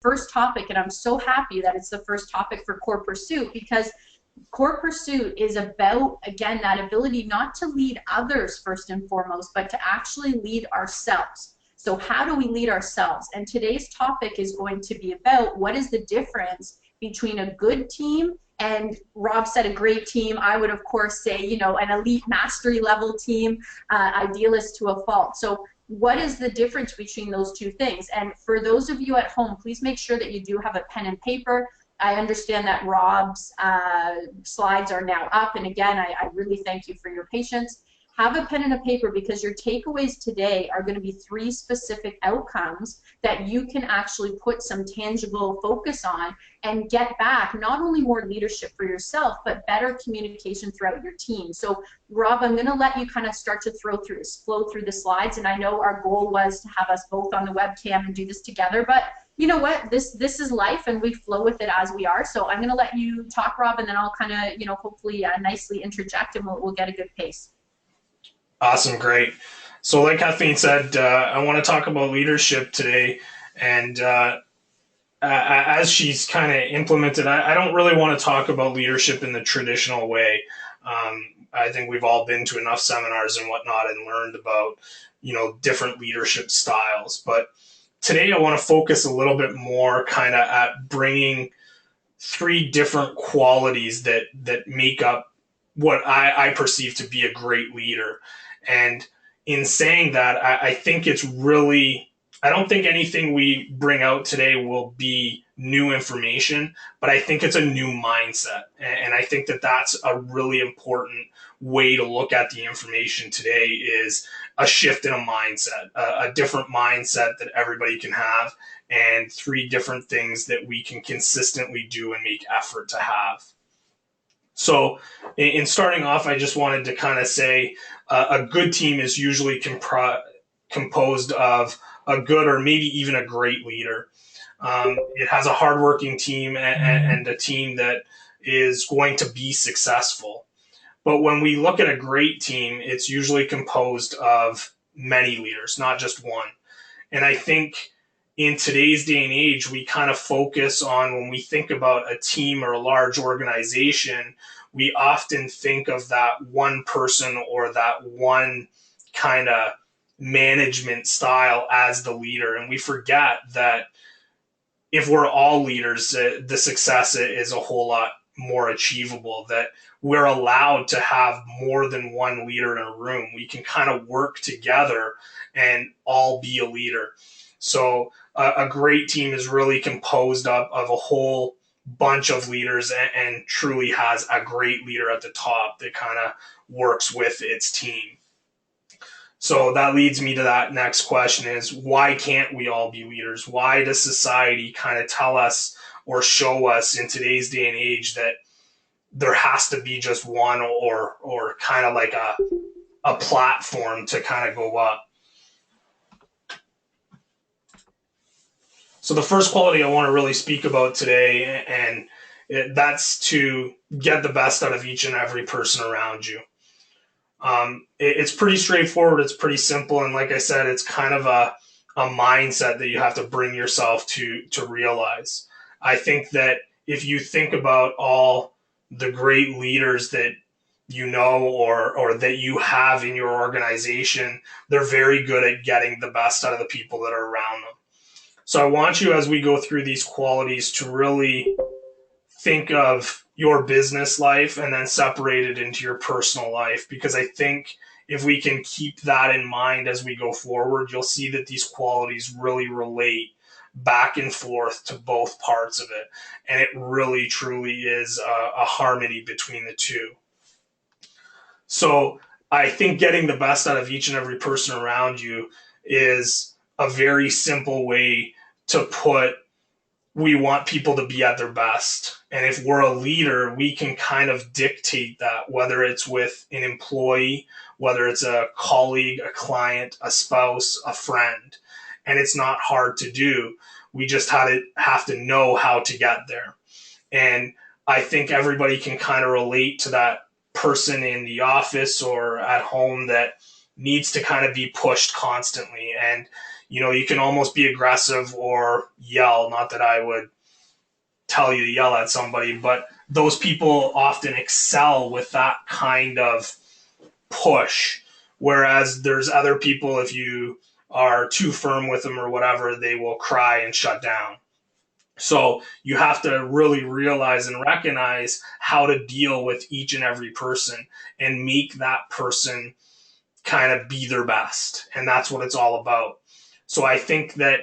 first topic, and I'm so happy that it's the first topic for Core Pursuit, because Core Pursuit is about, again, that ability not to lead others first and foremost, but to actually lead ourselves. So how do we lead ourselves? And today's topic is going to be about what is the difference between a good team and, Rob said a great team. I would, of course, say, you know, an elite mastery level team, idealist to a fault. So what is the difference between those two things? And for those of you at home, please make sure that you do have a pen and paper. I understand that Rob's slides are now up, and again, I really thank you for your patience. Have a pen and a paper, because your takeaways today are going to be 3 specific outcomes that you can actually put some tangible focus on and get back not only more leadership for yourself, but better communication throughout your team. So Rob, I'm going to let you kind of start to flow through the slides, and I know our goal was to have us both on the webcam and do this together, but you know what, this is life, and we flow with it as we are. So I'm going to let you talk, Rob, and then I'll kind of, you know, hopefully nicely interject, and we'll get a good pace. Awesome, great. So like Kathleen said, I want to talk about leadership today, and as she's kind of implemented, I don't really want to talk about leadership in the traditional way. I think we've all been to enough seminars and whatnot and learned about, you know, different leadership styles. But today I want to focus a little bit more kind of at bringing 3 different qualities that make up what I perceive to be a great leader. And in saying that, I think it's really, I don't think anything we bring out today will be new information, but I think it's a new mindset. And I think that that's a really important way to look at the information today, is a shift in a mindset, a different mindset that everybody can have, and 3 different things that we can consistently do and make effort to have. So in starting off, I just wanted to kind of say a good team is usually composed of a good or maybe even a great leader. It has a hardworking team and a team that is going to be successful. But when we look at a great team, it's usually composed of many leaders, not just one. And I think in today's day and age, we kind of focus on, when we think about a team or a large organization, we often think of that one person or that one kind of management style as the leader. And we forget that if we're all leaders, the success is a whole lot more achievable, that we're allowed to have more than one leader in a room. We can kind of work together and all be a leader. So a great team is really composed up of a whole bunch of leaders, and truly has a great leader at the top that kind of works with its team. So that leads me to that next question, is why can't we all be leaders? Why does society kind of tell us or show us in today's day and age that there has to be just one, or kind of like a platform to kind of go up? So the first quality I want to really speak about today, and that's to get the best out of each and every person around you. It's pretty straightforward. It's pretty simple. And like I said, it's kind of a mindset that you have to bring yourself to realize. I think that if you think about all the great leaders that you know or that you have in your organization, they're very good at getting the best out of the people that are around them. So I want you, as we go through these qualities, to really think of your business life and then separate it into your personal life, because I think if we can keep that in mind as we go forward, you'll see that these qualities really relate back and forth to both parts of it. And it really, truly is a harmony between the two. So I think getting the best out of each and every person around you is a very simple way to put, we want people to be at their best. And if we're a leader, we can kind of dictate that, whether it's with an employee, whether it's a colleague, a client, a spouse, a friend. And it's not hard to do. We just have to know how to get there. And I think everybody can kind of relate to that person in the office or at home that needs to kind of be pushed constantly. And You can almost be aggressive or yell. Not that I would tell you to yell at somebody, but those people often excel with that kind of push. Whereas there's other people, if you are too firm with them or whatever, they will cry and shut down. So you have to really realize and recognize how to deal with each and every person and make that person kind of be their best. And that's what it's all about. So I think that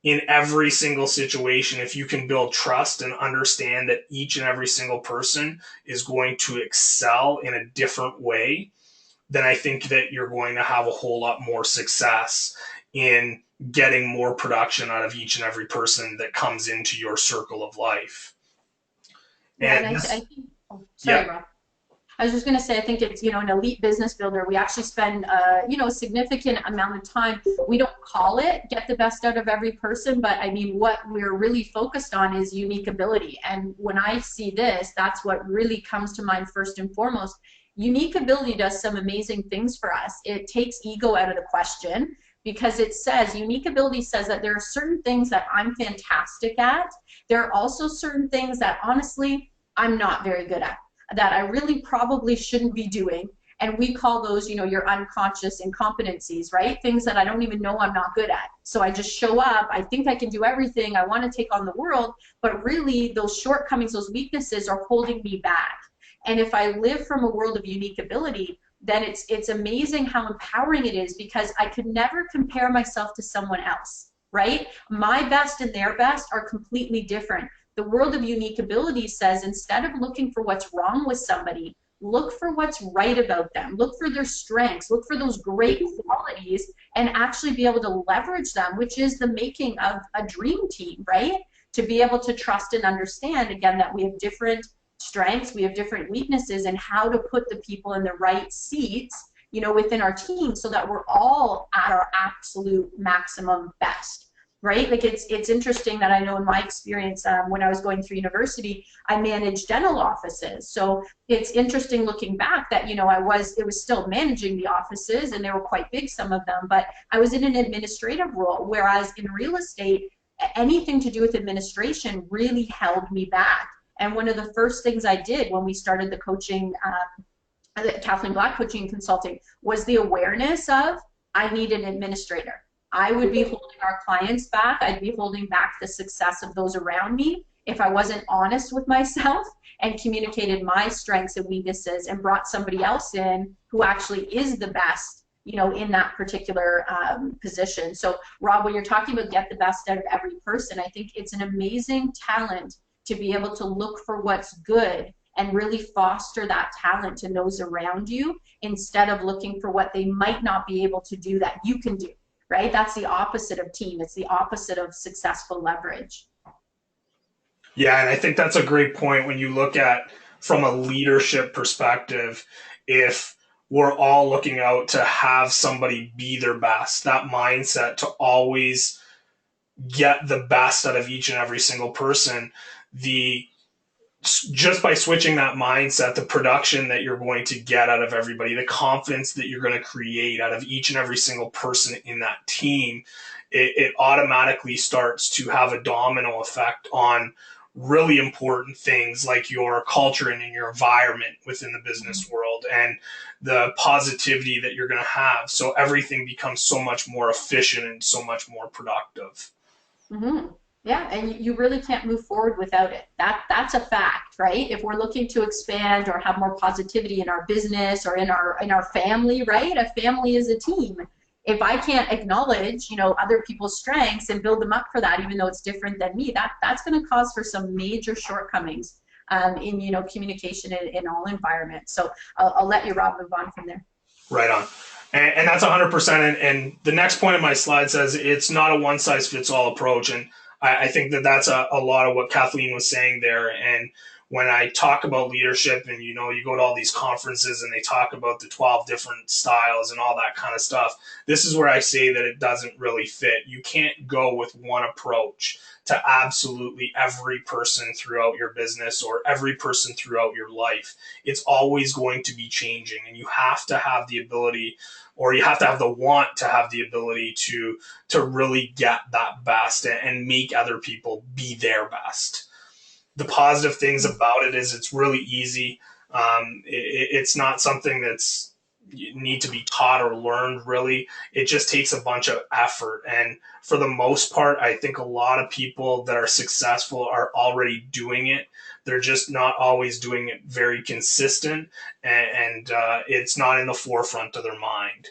in every single situation, if you can build trust and understand that each and every single person is going to excel in a different way, then I think that you're going to have a whole lot more success in getting more production out of each and every person that comes into your circle of life. Yeah, And and I this, think, oh, sorry, yeah, Rob. I was just going to say, I think it's, an elite business builder. We actually spend, a significant amount of time. We don't call it get the best out of every person, but I mean, what we're really focused on is unique ability. And when I see this, that's what really comes to mind first and foremost. Unique ability does some amazing things for us. It takes ego out of the question because it says, unique ability says that there are certain things that I'm fantastic at. There are also certain things that honestly, I'm not very good at, that I really probably shouldn't be doing. And we call those, your unconscious incompetencies, right? Things that I don't even know I'm not good at. So I just show up, I think I can do everything, I want to take on the world, but really those shortcomings, those weaknesses are holding me back. And if I live from a world of unique ability, then it's amazing how empowering it is because I could never compare myself to someone else, right? My best and their best are completely different. The world of unique ability says instead of looking for what's wrong with somebody, look for what's right about them. Look for their strengths. Look for those great qualities and actually be able to leverage them, which is the making of a dream team, right? To be able to trust and understand, again, that we have different strengths, we have different weaknesses, and how to put the people in the right seats, within our team so that we're all at our absolute maximum best. Right? Like it's interesting that I know in my experience when I was going through university, I managed dental offices. So it's interesting looking back that, it was still managing the offices and they were quite big, some of them, but I was in an administrative role. Whereas in real estate, anything to do with administration really held me back. And one of the first things I did when we started the coaching, Kathleen Black Coaching and Consulting, was the awareness of I need an administrator. I would be holding our clients back. I'd be holding back the success of those around me if I wasn't honest with myself and communicated my strengths and weaknesses and brought somebody else in who actually is the best, in that particular position. So, Rob, when you're talking about get the best out of every person, I think it's an amazing talent to be able to look for what's good and really foster that talent in those around you instead of looking for what they might not be able to do that you can do. Right? That's the opposite of team. It's the opposite of successful leverage. yeah, and I think that's a great point when you look at from a leadership perspective. If we're all looking out to have somebody be their best, that mindset to always get the best out of each and every single person, the just by switching that mindset, the production that you're going to get out of everybody, the confidence that you're going to create out of each and every single person in that team, it automatically starts to have a domino effect on really important things like your culture and in your environment within the business world and the positivity that you're going to have. So everything becomes so much more efficient and so much more productive. Mm-hmm. Yeah, and you really can't move forward without it. That's a fact, right? If we're looking to expand or have more positivity in our business or in our family, right? A family is a team. If I can't acknowledge, other people's strengths and build them up for that, even though it's different than me, that's going to cause for some major shortcomings in communication in all environments. So I'll let you, Rob, move on from there. Right on. And that's 100%. And the next point of my slide says it's not a one-size-fits-all approach. And I think that that's a lot of what Kathleen was saying there. And when I talk about leadership, and you go to all these conferences and they talk about the 12 different styles and all that kind of stuff, this is where I say that it doesn't really fit. You can't go with one approach to absolutely every person throughout your business or every person throughout your life. It's always going to be changing, and you have to have the ability, or you have to have the want to have the ability to really get that best and make other people be their best. The positive things about it is it's really easy. It's not something that's you need to be taught or learned, really. It just takes a bunch of effort, and for the most part, I think a lot of people that are successful are already doing it. They're just not always doing it very consistent, and it's not in the forefront of their mind.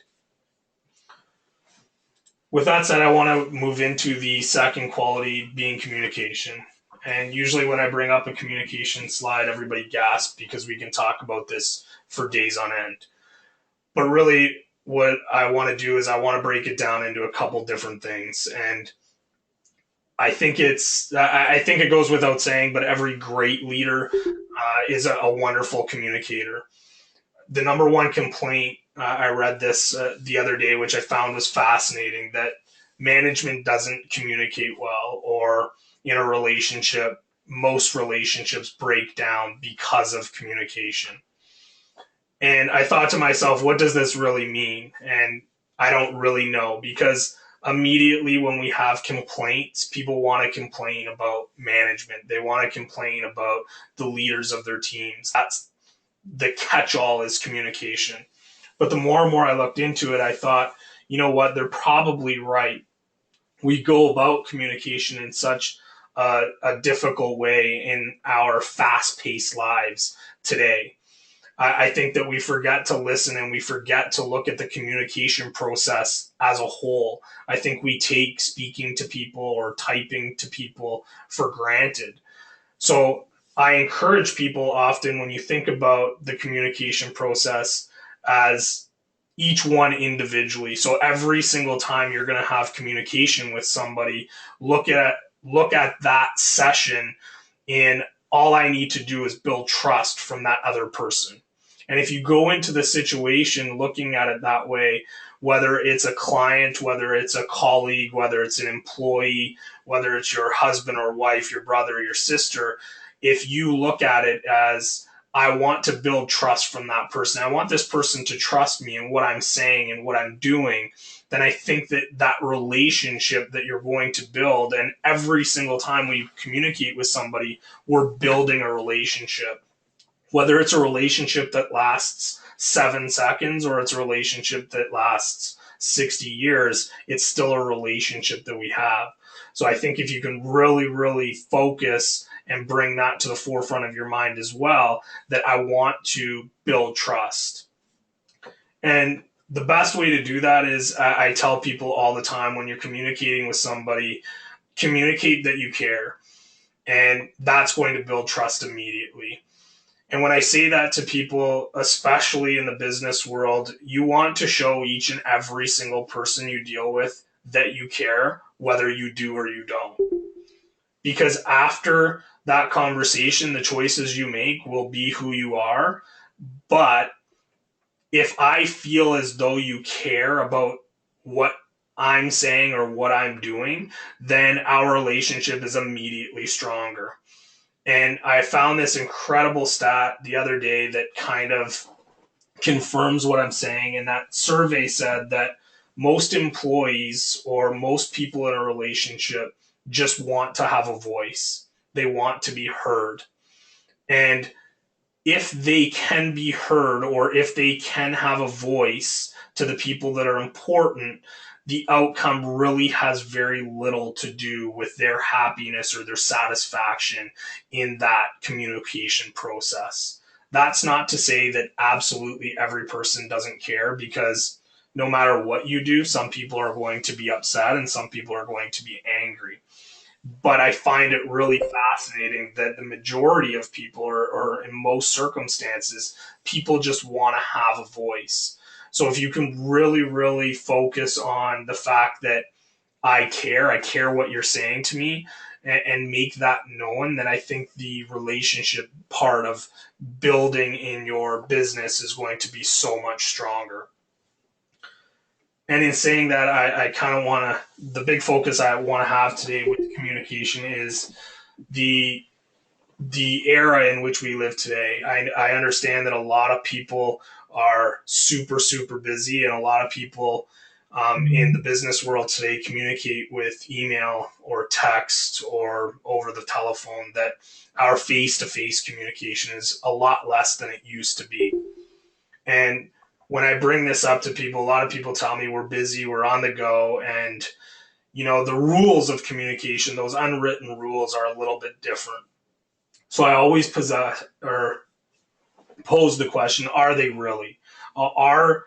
With that said, I want to move into the second quality, being communication. And usually, when I bring up a communication slide, everybody gasps because we can talk about this for days on end. But really, what I want to do is I want to break it down into a couple different things. And I think it goes without saying, but every great leader is a wonderful communicator. The number one complaint, I read this the other day, which I found was fascinating, that management doesn't communicate well, or in a relationship, most relationships break down because of communication. And I thought to myself, what does this really mean? And I don't really know, because immediately when we have complaints, people want to complain about management. They want to complain about the leaders of their teams. That's the catch all, is communication. But the more and more I looked into it, I thought, you know what, they're probably right. We go about communication in such a difficult way in our fast paced lives today. I think that we forget to listen, and we forget to look at the communication process as a whole. I think we take speaking to people or typing to people for granted. So I encourage people often, when you think about the communication process, as each one individually. So every single time you're going to have communication with somebody, look at look at that session in, all I need to do is build trust from that other person. And if you go into the situation looking at it that way, whether it's a client, whether it's a colleague, whether it's an employee, whether it's your husband or wife, your brother or your sister, if you look at it as, I want to build trust from that person, I want this person to trust me and what I'm saying and what I'm doing, then I think that that relationship that you're going to build, and every single time we communicate with somebody, we're building a relationship. Whether it's a relationship that lasts 7 seconds or it's a relationship that lasts 60 years, it's still a relationship that we have. So I think if you can really, really focus and bring that to the forefront of your mind as well, that I want to build trust. And the best way to do that is, I tell people all the time, when you're communicating with somebody, communicate that you care. And that's going to build trust immediately. And when I say that to people, especially in the business world, you want to show each and every single person you deal with that you care, whether you do or you don't. Because after that conversation, the choices you make will be who you are. But if I feel as though you care about what I'm saying or what I'm doing, then our relationship is immediately stronger. And I found this incredible stat the other day that kind of confirms what I'm saying. And that survey said that most employees, or most people in a relationship, just want to have a voice. They want to be heard. And if they can be heard, or if they can have a voice to the people that are important, the outcome really has very little to do with their happiness or their satisfaction in that communication process. That's not to say that absolutely every person doesn't care, because no matter what you do, some people are going to be upset and some people are going to be angry. But I find it really fascinating that the majority of people, or in most circumstances, people just want to have a voice. So if you can really, really focus on the fact that I care what you're saying to me, and make that known, then I think the relationship part of building in your business is going to be so much stronger. And in saying that, I kind of want to, the big focus I want to have today with communication is the era in which we live today. I understand that a lot of people are super, super busy, and a lot of people in the business world today communicate with email or text or over the telephone, that our face to face communication is a lot less than it used to be. And when I bring this up to people, a lot of people tell me we're busy, we're on the go, and the rules of communication, those unwritten rules, are a little bit different. So I always possess or pose the question: are they really? Are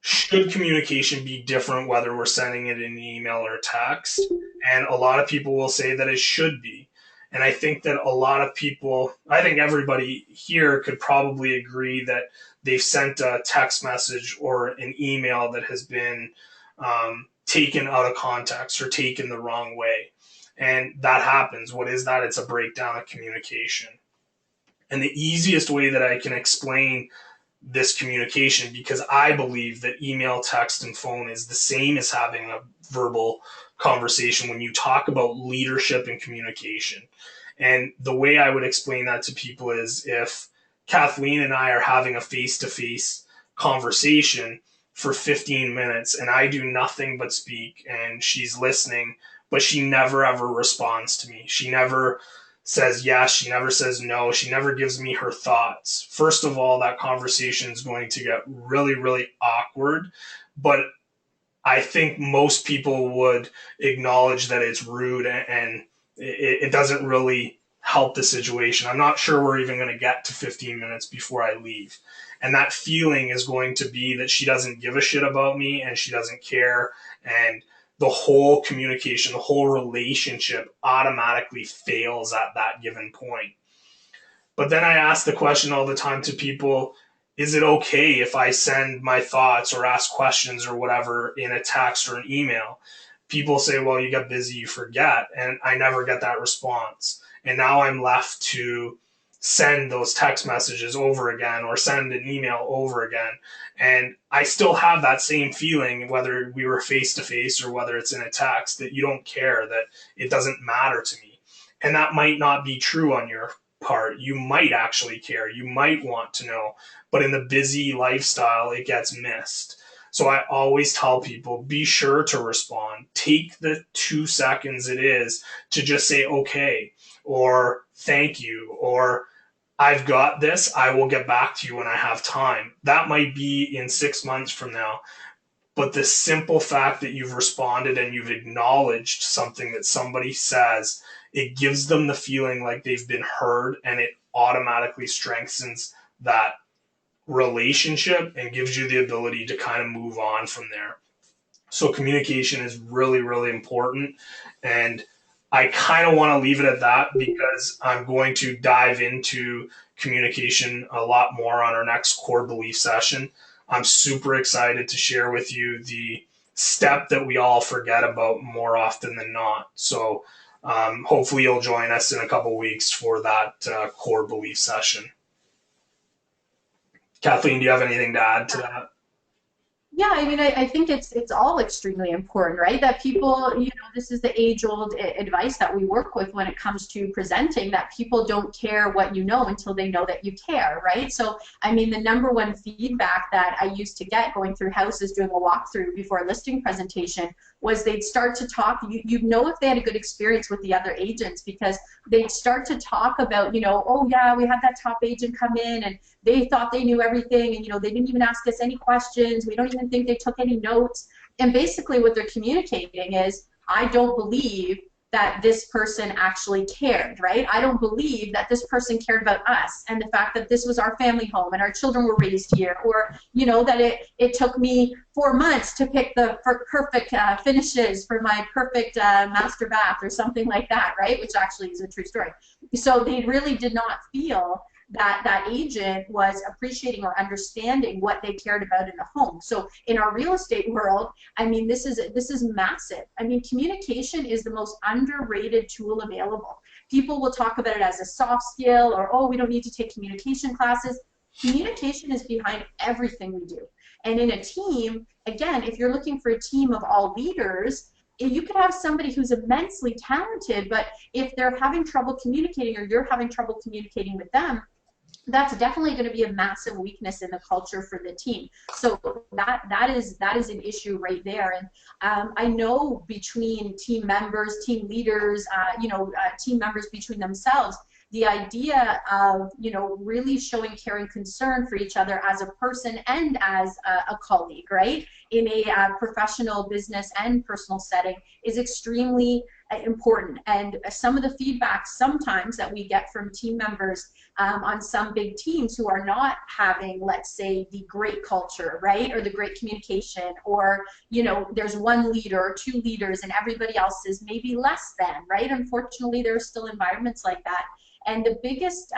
Should communication be different whether we're sending it in an email or a text? And a lot of people will say that it should be. And I think that a lot of people, I think everybody here could probably agree that they've sent a text message or an email that has been taken out of context or taken the wrong way. And that happens. What is that? It's a breakdown of communication. And the easiest way that I can explain this communication, because I believe that email, text, and phone is the same as having a verbal conversation when you talk about leadership and communication. And the way I would explain that to people is, if Kathleen and I are having a face to face conversation for 15 minutes and I do nothing but speak and she's listening, but she never ever responds to me. She never says yes, she never says no, she never gives me her thoughts. First of all, that conversation is going to get really, really awkward, but I think most people would acknowledge that it's rude, and it doesn't really help the situation. I'm not sure we're even going to get to 15 minutes before I leave. And that feeling is going to be that she doesn't give a shit about me and she doesn't care. And the whole communication, the whole relationship automatically fails at that given point. But then I ask the question all the time to people: is it okay if I send my thoughts or ask questions or whatever in a text or an email? People say, well, you get busy, you forget. And I never get that response. And now I'm left to send those text messages over again or send an email over again. And I still have that same feeling, whether we were face to face or whether it's in a text, that you don't care, that it doesn't matter to me. And that might not be true on your part. You might actually care. You might want to know. But in the busy lifestyle, it gets missed. So I always tell people, be sure to respond. Take the 2 seconds it is to just say, okay, or thank you, or I've got this. I will get back to you when I have time. That might be in 6 months from now. But the simple fact that you've responded and you've acknowledged something that somebody says, it gives them the feeling like they've been heard, and it automatically strengthens that relationship and gives you the ability to kind of move on from there. So communication is really, really important. And I kind of want to leave it at that, because I'm going to dive into communication a lot more on our next core belief session. I'm super excited to share with you the step that we all forget about more often than not. So hopefully you'll join us in a couple weeks for that core belief session. Kathleen, do you have anything to add to that? Yeah, I mean, I think it's all extremely important, right? That people, this is the age-old advice that we work with when it comes to presenting, that people don't care what you know until they know that you care, right? So, I mean, the number one feedback that I used to get going through houses, doing a walkthrough before a listing presentation, was they'd start to talk. You'd know if they had a good experience with the other agents, because they'd start to talk about, oh yeah, we had that top agent come in and they thought they knew everything, and they didn't even ask us any questions. We don't even think they took any notes. And basically what they're communicating is, I don't believe that this person actually cared, right? I don't believe that this person cared about us and the fact that this was our family home and our children were raised here, or that it took me 4 months to pick the perfect finishes for my perfect master bath or something like that, right? Which actually is a true story. So they really did not feel that agent was appreciating or understanding what they cared about in the home. So in our real estate world, I mean, this is massive. I mean, communication is the most underrated tool available. People will talk about it as a soft skill, or, oh, we don't need to take communication classes. Communication is behind everything we do. And in a team, again, if you're looking for a team of all leaders, you could have somebody who's immensely talented, but if they're having trouble communicating, or you're having trouble communicating with them, that's definitely going to be a massive weakness in the culture for the team. So that is an issue right there. And I know between team members, team leaders, team members between themselves, the idea of really showing care and concern for each other as a person and as a colleague, right, in a professional, business, and personal setting is extremely important. And some of the feedback sometimes that we get from team members on some big teams who are not having, let's say, the great culture, right, or the great communication, or there's one leader or two leaders and everybody else is maybe less than, right? Unfortunately, there are still environments like that. And the biggest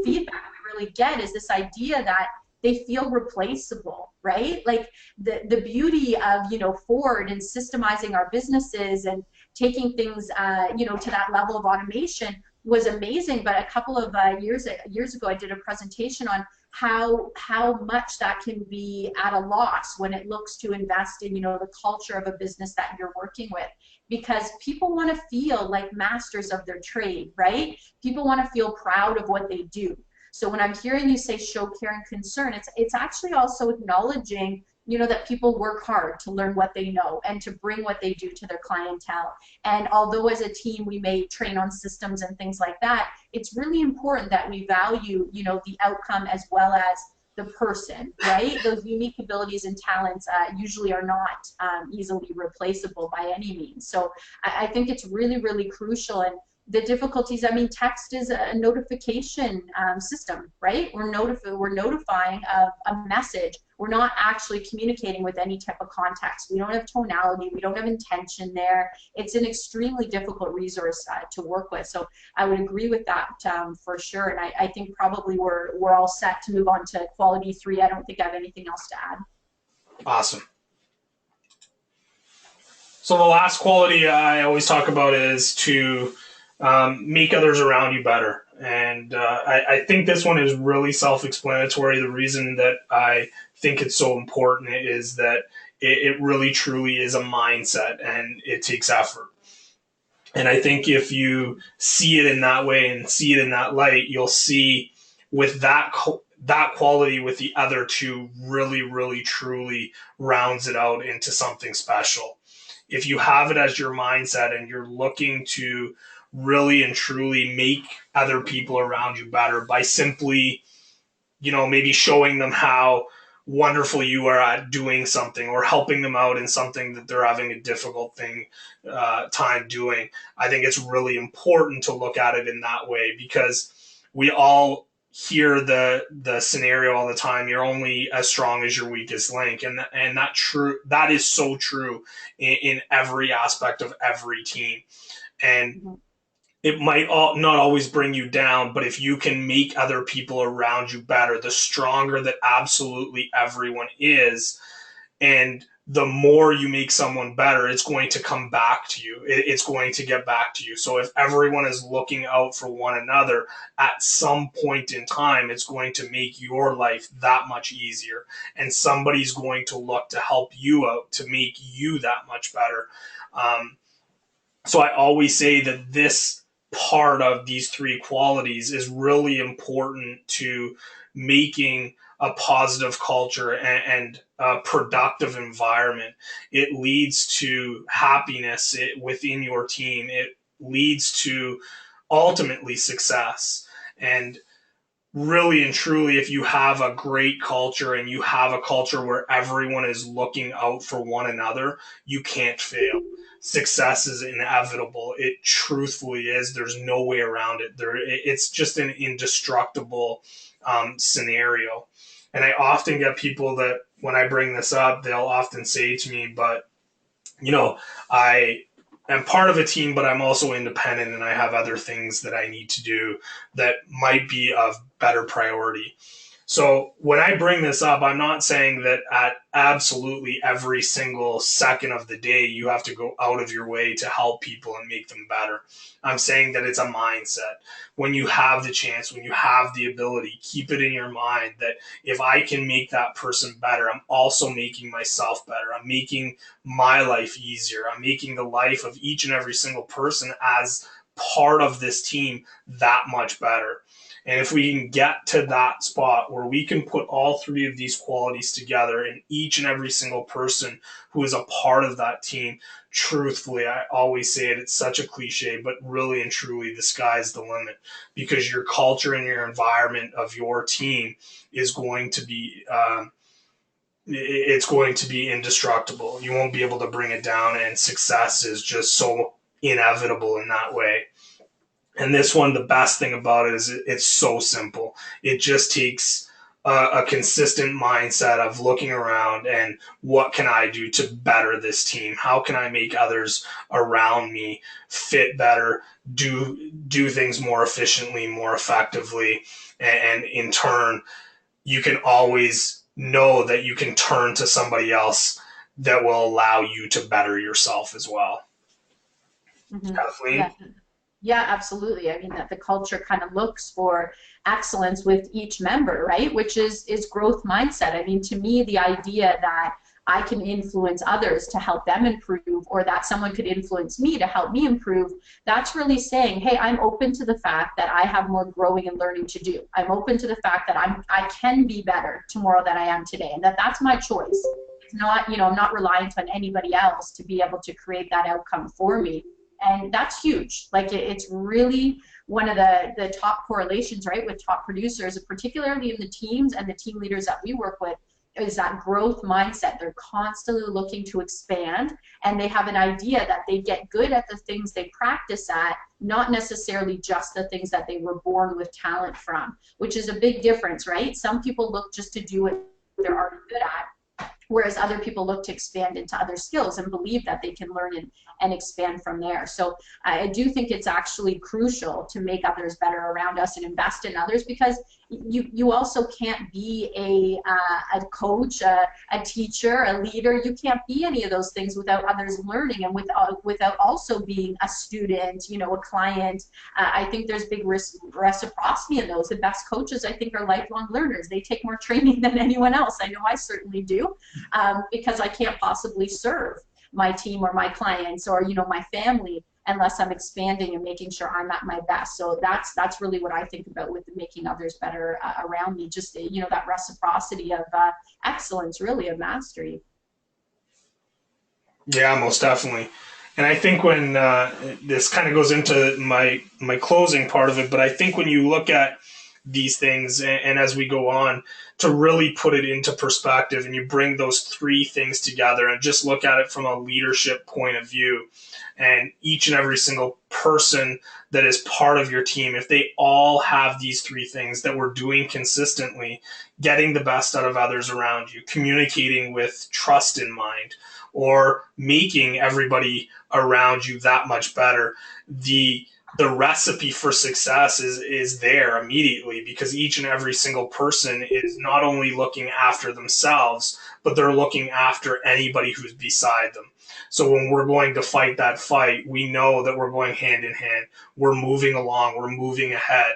feedback we really get is this idea that they feel replaceable, right? Like the beauty of Ford and systemizing our businesses and taking things to that level of automation was amazing. But a couple of years ago, I did a presentation on how much that can be at a loss when it looks to invest in the culture of a business that you're working with, because people want to feel like masters of their trade, right? People want to feel proud of what they do. So when I'm hearing you say show care and concern, it's actually also acknowledging that people work hard to learn what they know and to bring what they do to their clientele. And although as a team we may train on systems and things like that, it's really important that we value the outcome as well as the person, right? Those unique abilities and talents usually are not easily replaceable by any means. So I think it's really, really crucial. And the difficulties, I mean, text is a notification system, right? We're notifying of a message. We're not actually communicating with any type of context. We don't have tonality. We don't have intention there. It's an extremely difficult resource to work with. So I would agree with that for sure. And I think probably we're all set to move on to quality 3. I don't think I have anything else to add. Awesome. So the last quality I always talk about is to make others around you better. And I think this one is really self-explanatory. The reason that I think it's so important is that it really truly is a mindset and it takes effort. And I think if you see it in that way and see it in that light, you'll see with that quality with the other two really, really, truly rounds it out into something special. If you have it as your mindset and you're looking to really and truly make other people around you better by simply, maybe showing them how wonderful you are at doing something or helping them out in something that they're having a difficult time doing. I think it's really important to look at it in that way, because we all hear the scenario all the time. You're only as strong as your weakest link, and that is so true in every aspect of every team. And it might not always bring you down, but if you can make other people around you better, the stronger that absolutely everyone is, and the more you make someone better, it's going to come back to you. It's going to get back to you. So if everyone is looking out for one another, at some point in time, it's going to make your life that much easier. And somebody's going to look to help you out to make you that much better. So I always say that this part of these 3 qualities is really important to making a positive culture and a productive environment. It leads to happiness within your team. It leads to ultimately success. And really and truly, if you have a great culture and you have a culture where everyone is looking out for one another, you can't fail. Success is inevitable. It truthfully is. There's no way around it. It's just an indestructible scenario. And I often get people that when I bring this up, they'll often say to me, but I am part of a team, but I'm also independent and I have other things that I need to do that might be of better priority. So when I bring this up, I'm not saying that at absolutely every single second of the day you have to go out of your way to help people and make them better. I'm saying that it's a mindset. When you have the chance, when you have the ability, keep it in your mind that if I can make that person better, I'm also making myself better. I'm making my life easier. I'm making the life of each and every single person as part of this team that much better. And if we can get to that spot where we can put all three of these qualities together in each and every single person who is a part of that team, truthfully, I always say it, it's such a cliche, but really and truly, the sky's the limit because your culture and your environment of your team is going to be. It's going to be indestructible. You won't be able to bring it down, and success is just so inevitable in that way. And this one, the best thing about it is it's so simple. It just takes a consistent mindset of looking around and what can I do to better this team? How can I make others around me fit better, do things more efficiently, more effectively, and in turn, you can always know that you can turn to somebody else that will allow you to better yourself as well. Hmm. Kathleen? Yeah. Yeah, absolutely. I mean that the culture kind of looks for excellence with each member, right? Which is growth mindset. I mean, to me, the idea that I can influence others to help them improve, or that someone could influence me to help me improve, that's really saying, hey, I'm open to the fact that I have more growing and learning to do. I'm open to the fact that I can be better tomorrow than I am today, and that that's my choice. It's not, I'm not reliant on anybody else to be able to create that outcome for me, and that's huge. Like it's really one of the top correlations, right, with top producers, particularly in the teams and the team leaders that we work with, is that growth mindset. They're constantly looking to expand, and they have an idea that they get good at the things they practice at, not necessarily just the things that they were born with talent from, which is a big difference, right? Some people look just to do what they're already good at, whereas other people look to expand into other skills and believe that they can learn and expand from there. So I do think it's actually crucial to make others better around us and invest in others, because you also can't be a coach, a teacher, a leader. You can't be any of those things without others learning, and without also being a student, a client. I think there's big reciprocity in those. The best coaches, I think, are lifelong learners. They take more training than anyone else. I know I certainly do, because I can't possibly serve my team or my clients or my family unless I'm expanding and making sure I'm at my best. So that's really what I think about with making others better around me. Just that reciprocity of excellence, really, of mastery. Yeah, most definitely. And I think when this kind of goes into my closing part of it, but I think when you look at these things and as we go on to really put it into perspective and you bring those three things together and just look at it from a leadership point of view, and each and every single person that is part of your team, if they all have these three things that we're doing consistently, getting the best out of others around you, communicating with trust in mind, or making everybody around you that much better, the recipe for success is there immediately, because each and every single person is not only looking after themselves, but they're looking after anybody who's beside them. So when we're going to fight that fight, we know that we're going hand in hand. We're moving along, we're moving ahead.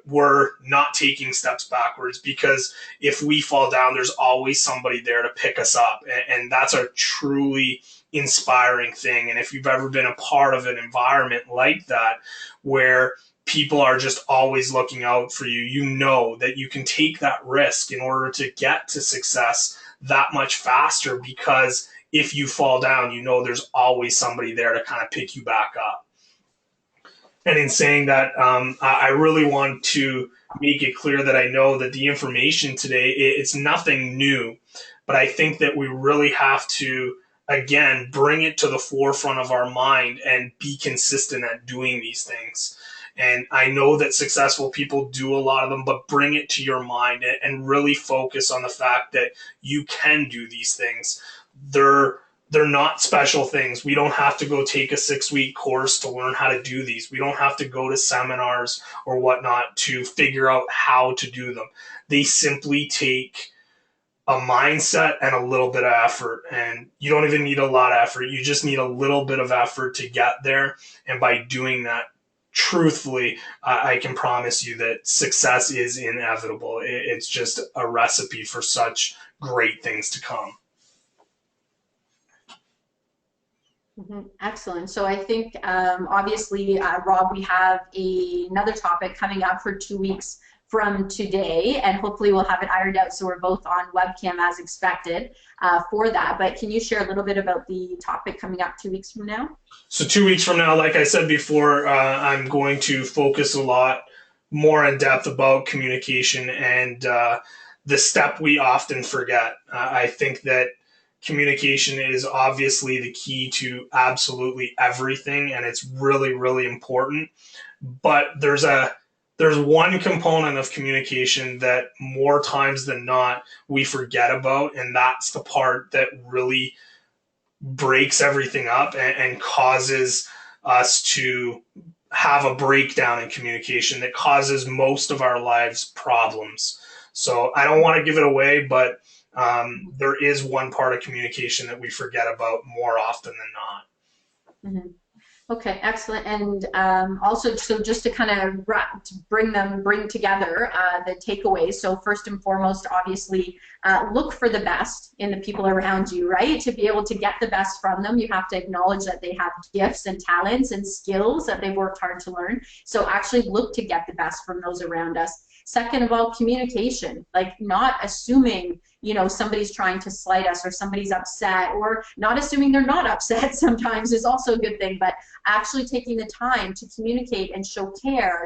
We're not taking steps backwards, because if we fall down, there's always somebody there to pick us up. And that's a truly inspiring thing. And if you've ever been a part of an environment like that, where people are just always looking out for you, you know that you can take that risk in order to get to success that much faster, because if you fall down, you know there's always somebody there to kind of pick you back up. And in saying that, I really want to make it clear that I know that the information today, it's nothing new, but I think that we really have to, again, bring it to the forefront of our mind and be consistent at doing these things. And I know that successful people do a lot of them, but bring it to your mind and really focus on the fact that you can do these things. They're they're not special things. We don't have to go take a 6-week course to learn how to do these. We don't have to go to seminars or whatnot to figure out how to do them. They simply take a mindset and a little bit of effort. And you don't even need a lot of effort. You just need a little bit of effort to get there. And by doing that, truthfully, I can promise you that success is inevitable. It's just a recipe for such great things to come. Excellent. So I think obviously, Rob, we have another topic coming up for 2 weeks from today, and hopefully we'll have it ironed out so we're both on webcam as expected for that. But can you share a little bit about the topic coming up 2 weeks from now? So 2 weeks from now, like I said before, I'm going to focus a lot more in depth about communication and the step we often forget. I think that communication is obviously the key to absolutely everything, and it's really, really important. But there's one component of communication that more times than not we forget about, and that's the part that really breaks everything up and causes us to have a breakdown in communication that causes most of our lives problems. So I don't want to give it away, but there is one part of communication that we forget about more often than not. Okay, excellent. And also, so just to kind of bring together the takeaways. So first and foremost, obviously, look for the best in the people around you, right? To be able to get the best from them, you have to acknowledge that they have gifts and talents and skills that they've worked hard to learn. So actually look to get the best from those around us. Second of all, communication, like not assuming, somebody's trying to slight us or somebody's upset, or not assuming they're not upset sometimes is also a good thing, but actually taking the time to communicate and show care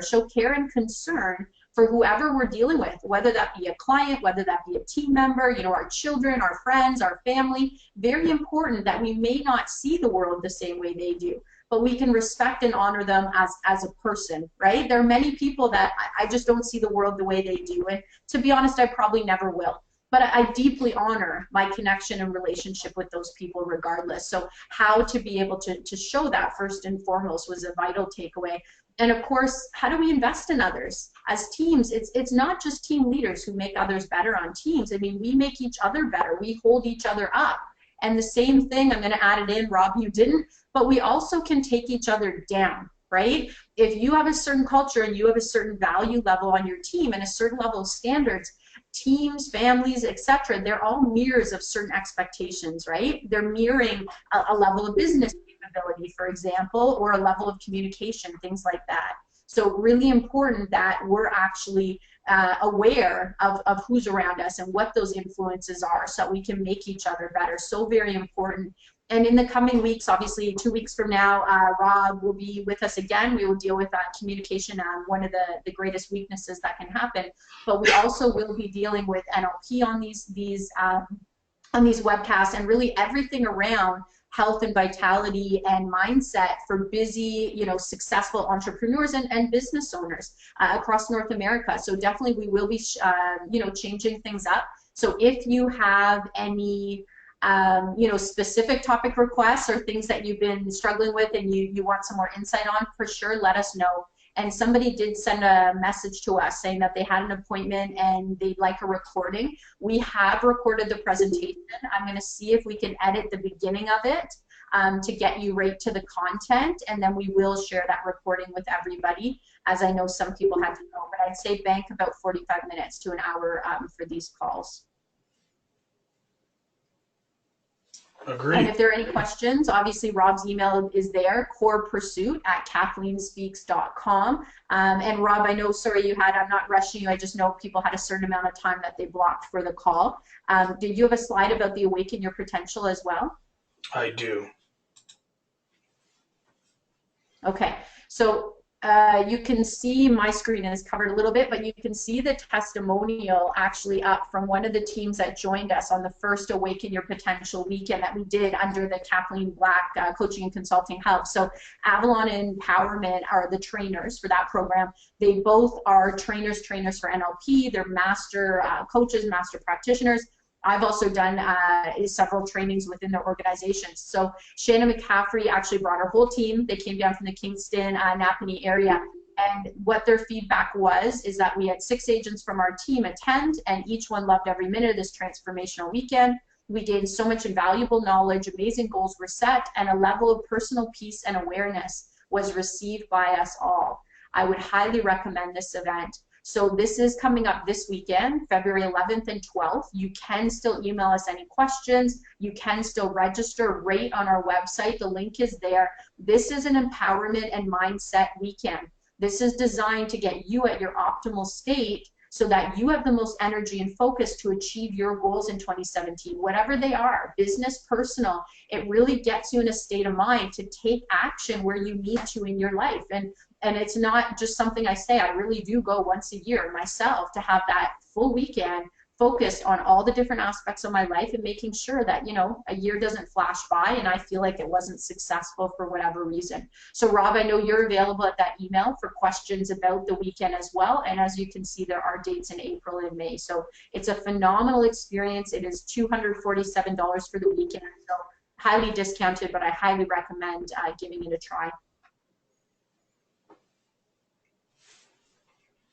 and concern for whoever we're dealing with, whether that be a client, whether that be a team member, our children, our friends, our family. Very important that we may not see the world the same way they do, but we can respect and honor them as a person, right? There are many people that I just don't see the world the way they do, and to be honest, I probably never will. But I deeply honor my connection and relationship with those people regardless. So how to be able to show that first and foremost was a vital takeaway. And of course, how do we invest in others? As teams, it's not just team leaders who make others better on teams. I mean, we make each other better. We hold each other up. And the same thing, I'm going to add it in, Rob, you didn't, but we also can take each other down, right? If you have a certain culture and you have a certain value level on your team and a certain level of standards, teams, families, etc., they're all mirrors of certain expectations, right? They're mirroring a level of business capability, for example, or a level of communication, things like that. So really important that we're actually aware of who's around us and what those influences are so that we can make each other better. So very important. And in the coming weeks, obviously 2 weeks from now, Rob will be with us again. We will deal with communication, one of the greatest weaknesses that can happen. But we also will be dealing with NLP on these webcasts, and really everything around health and vitality and mindset for busy, successful entrepreneurs and business owners across North America. So definitely we will be, changing things up. So if you have any specific topic requests or things that you've been struggling with and you want some more insight on, for sure, let us know. And somebody did send a message to us saying that they had an appointment and they'd like a recording. We have recorded the presentation. I'm going to see if we can edit the beginning of it to get you right to the content, and then we will share that recording with everybody, as I know some people have to know. But I'd say bank about 45 minutes to an hour for these calls. Agreed. And if there are any questions, obviously Rob's email is there, corepursuit@kathleenspeaks.com. And Rob, I know, sorry, I'm not rushing you, I just know people had a certain amount of time that they blocked for the call. Did you have a slide about the Awaken Your Potential as well? I do. Okay, so you can see my screen is covered a little bit, but you can see the testimonial actually up from one of the teams that joined us on the first Awaken Your Potential weekend that we did under the Kathleen Black Coaching and Consulting Hub. So Avalon and Empowerment are the trainers for that program. They both are trainers for NLP. They're master coaches, master practitioners. I've also done several trainings within their organizations. So Shannon McCaffrey actually brought her whole team. They came down from the Kingston, Napanee area. And what their feedback was is that we had 6 agents from our team attend, and each one loved every minute of this transformational weekend. We gained so much invaluable knowledge, amazing goals were set, and a level of personal peace and awareness was received by us all. I would highly recommend this event. So this is coming up this weekend, February 11th and 12th. You can still email us any questions. You can still register right on our website. The link is there. This is an empowerment and mindset weekend. This is designed to get you at your optimal state so that you have the most energy and focus to achieve your goals in 2017, whatever they are, business, personal. It really gets you in a state of mind to take action where you need to in your life. And it's not just something I say. I really do go once a year myself to have that full weekend focused on all the different aspects of my life and making sure that, you know, a year doesn't flash by and I feel like it wasn't successful for whatever reason. So Rob, I know you're available at that email for questions about the weekend as well. And as you can see, there are dates in April and May. So it's a phenomenal experience. It is $247 for the weekend. So highly discounted, but I highly recommend giving it a try.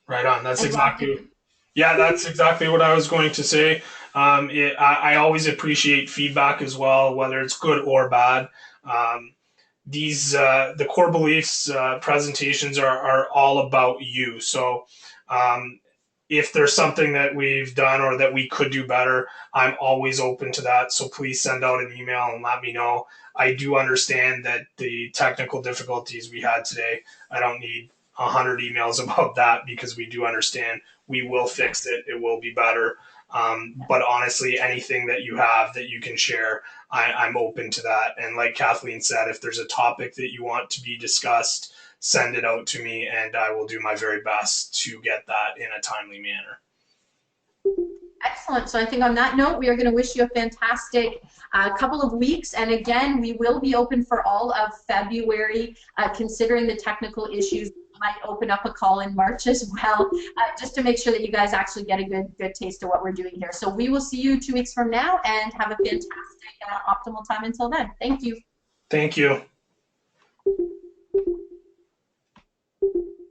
Right on. That's And Rob, exactly. Yeah, that's exactly what I was going to say. I always appreciate feedback as well, whether it's good or bad. The core beliefs presentations are all about you. So if there's something that we've done or that we could do better, I'm always open to that. So please send out an email and let me know. I do understand that the technical difficulties we had today, I don't need 100 emails about that because we do understand we will fix it. It will be better. But honestly, anything that you have that you can share, I'm open to that. And like Kathleen said, if there's a topic that you want to be discussed, send it out to me and I will do my very best to get that in a timely manner. excellent. So I think on that note, we are going to wish you a fantastic couple of weeks. And again, we will be open for all of February, considering the technical issues. Might open up a call in March as well, just to make sure that you guys actually get a good taste of what we're doing here. So we will see you 2 weeks from now and have a fantastic optimal time until then. Thank you. Thank you.